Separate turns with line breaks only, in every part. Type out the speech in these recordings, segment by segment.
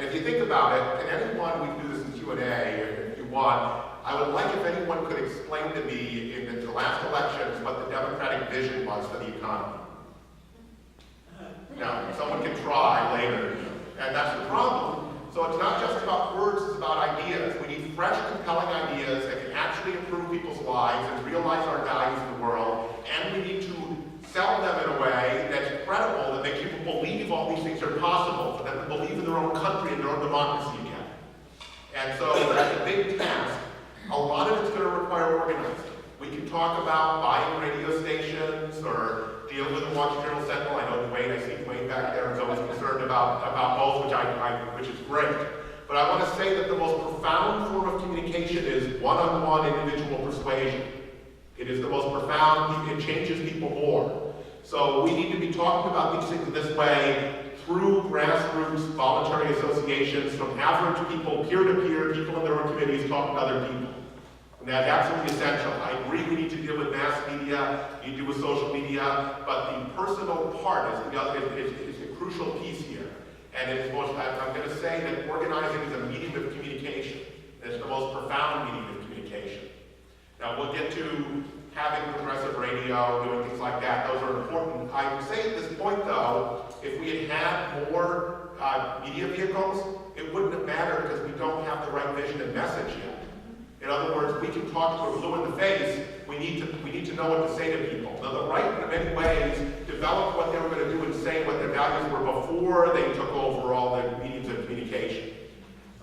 And if you think about it, and anyone, we can do this in Q&A if you want, I would like if anyone could explain to me in the last elections what the Democratic vision was for the economy. Now, someone can try later, and that's the problem. So it's not just about words, it's about ideas. We need fresh, compelling ideas that can actually improve people's lives and realize our values in the world, and we need to sell them in a way that's credible, that makes people believe all these things are possible, for them to believe in their own country and their own democracy again. And so that's a big task. A lot of it's going to require organizing. We can talk about buying radio stations or deal with the Waukesha Journal Sentinel. I know Dwayne, I see Dwayne back there is always concerned about both, which is great. But I want to say that the most profound form of communication is one-on-one individual persuasion. It is the most profound, it changes people more. So we need to be talking about these things this way through grassroots voluntary associations, from average people, peer-to-peer, people in their own committees talking to other people. And that's absolutely essential. I agree we need to deal with mass media, we need to deal with social media, but the personal part is a crucial piece here. And it is I'm going to say that organizing is a medium of communication. It's the most profound medium of communication. Now we'll get to having progressive radio, doing things like that. Those are important. I would say at this point though, if we had had more media vehicles, it wouldn't have mattered because we don't have the right vision and message yet. In other words, we can talk to a blue in the face. We need to know what to say to people. Now, the right, in many ways, developed what they were going to do and say what their values were before they took over all the mediums of communication.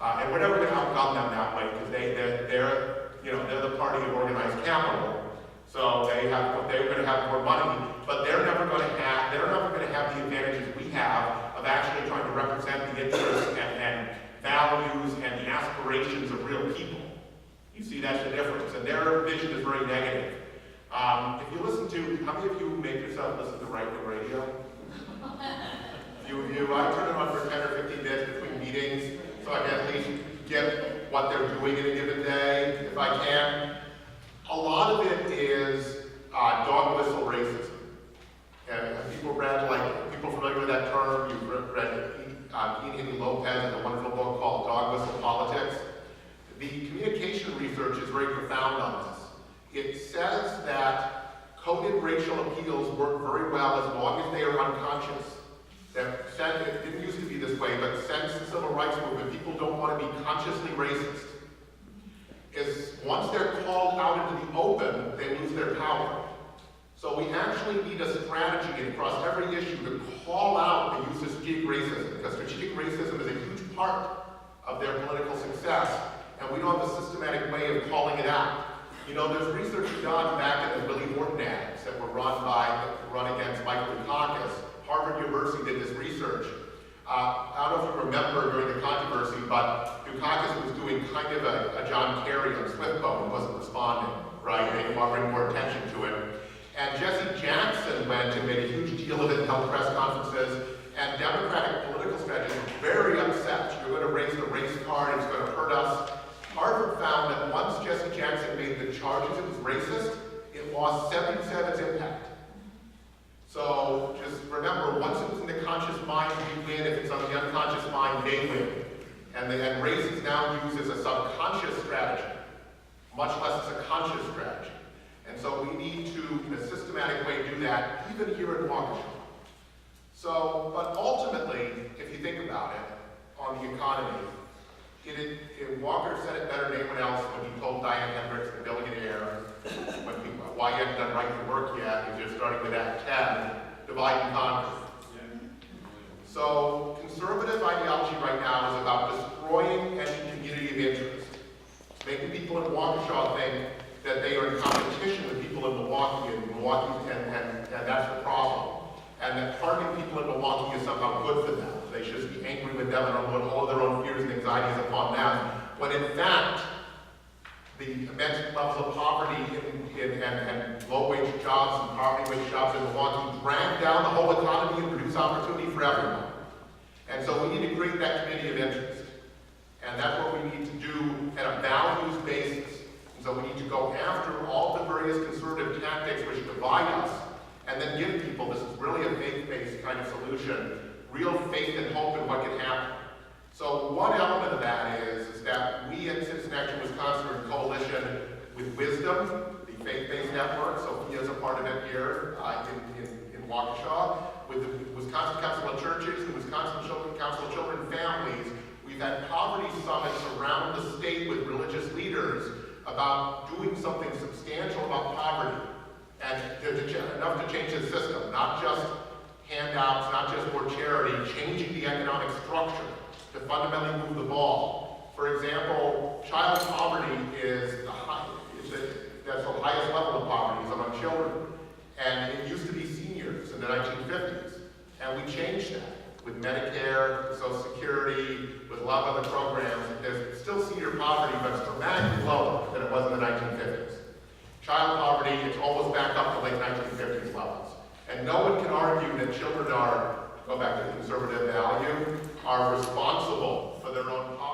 And we're never going to outgun them that way because they're the party of organized capital. So they're going to have more money, but they're never going to have the advantages we have of actually trying to represent the interests and values and the aspirations of real people. You see, that's the difference, and their vision is very negative. If you listen to, how many of you make yourself listen to right-wing radio? I turn it on for 10 or 15 minutes between meetings, so I can at least get what they're doing in a given day, if I can. A lot of it is dog whistle racism. And people familiar with that term? You've read Ian Lopez and a wonderful book called Dog Whistle Politics. The communication research is very profound on this. It says that coded racial appeals work very well as long as they are unconscious. It didn't used to be this way, but since the civil rights movement, people don't want to be consciously racist. Once they're called out into the open, they lose their power. So we actually need a strategy across every issue to call out the use of strategic racism, because strategic racism is a huge part of their political success. And we don't have a systematic way of calling it out. You know, there's research done back in the Willie Horton ads that were run against Mike Dukakis. Harvard University did this research. I don't know if you remember during the controversy, but Dukakis was doing kind of a John Kerry on Swiftboat and wasn't responding, right? They didn't want to bring more attention to it. And Jesse Jackson went and made a huge deal of it and held press conferences. And Democratic political strategists were very upset. You're going to raise the race card, it's going to hurt us. Harvard found that once Jesse Jackson made the charges it was racist, it lost 77's impact. So just remember, once it's in the conscious mind, you win. If it's on the unconscious mind, they win. And race is now used as a subconscious strategy, much less as a conscious strategy. And so we need to, in a systematic way, do that, even here in Waukesha. So, but ultimately, if you think about it, on the economy, Walker said it better than anyone else when he told Diane Hendricks, the billionaire, why you haven't done right to work yet, because you're starting with Act 10, divide and conquer. So conservative ideology right now is about destroying any community of interest, making people in Waukesha think that they are in competition with people in Milwaukee, and that's the problem. And that targeting people in Milwaukee is somehow good for them. They should just be angry with them and put all of their own fears and anxieties upon them. When in fact, the immense levels of poverty and low-wage jobs and poverty-wage jobs in Milwaukee drag down the whole economy and produce opportunity for everyone. And so we need to create that community of interest. And that's what we need to do at a values basis. And so we need to go after all the various conservative tactics which divide us, and then give people, this is really a faith-based kind of solution, real faith and hope in what can happen. So network. Sophia's a part of it here in Waukesha. With the Wisconsin Council of Churches, the Wisconsin Council of Children and Families, we've had poverty summits around the state with religious leaders about doing something substantial about poverty and enough to change the system, not just handouts, not just more charity, changing the economic structure to fundamentally move the ball. For example, child poverty is that's the highest level of poverty is among children. And it used to be seniors in the 1950s. And we changed that with Medicare, Social Security, with a lot of other programs. There's still senior poverty, but it's dramatically lower than it was in the 1950s. Child poverty, it's almost back up to late 1950s levels. And no one can argue that children are, go back to the conservative value, are responsible for their own poverty.